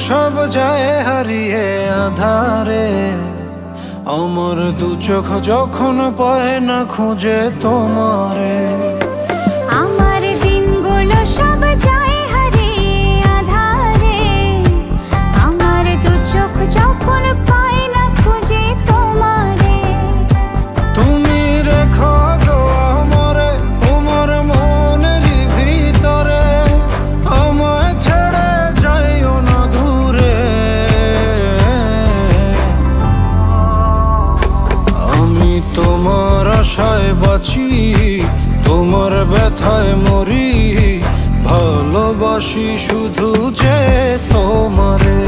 সব যায় হারিয়ে আধারে, আমার দু চোখ যখন পায় না খুঁজে তোমারে। আমার দিনগুলো সব যায় হারিয়ে আধারে, আমার দু চোখ যখন পায় না খুঁজে তোমারে। তুমি রেখো গো আমরে তোমার মনের ভিতরে, আমায় ছেড়ে যাইও না দূরে। আমি তোমার আশায় বাঁচি, তোমার ব্যথায় মরি, ভালোবাসি শুধু যে তোমারে।